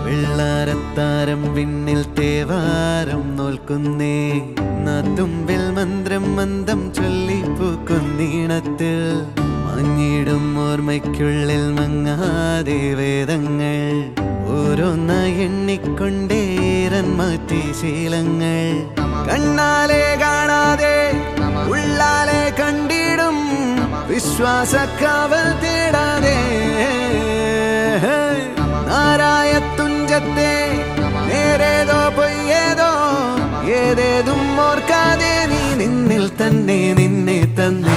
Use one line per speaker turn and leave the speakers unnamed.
വെള്ളാരത്താരം വിണ്ണിൽ തേവാരം നോൽക്കുന്നേ തുമ്പിൽ മന്ത്രം മന്ദം ചൊല്ലിപ്പൂക്കുന്നീണത്തിൽ മങ്ങിടും ഓർമ്മയ്ക്കുള്ളിൽ മങ്ങാതെ വേദങ്ങൾ ഓരോന്നായി എണ്ണിക്കൊണ്ടേരൻ മാറ്റി ശീലങ്ങൾ കണ്ണാലെ കാണാതെ ഉള്ളാലെ കണ്ടിടും വിശ്വാസക്കാവൽ തേടാതെ നാരായ തുഞ്ചത്തെ നേരേതോ പൊയ്യേതോ ഏതേതും ഓർക്കാതെ നീ നിന്നിൽ തന്നെ നിന്നെ തന്നെ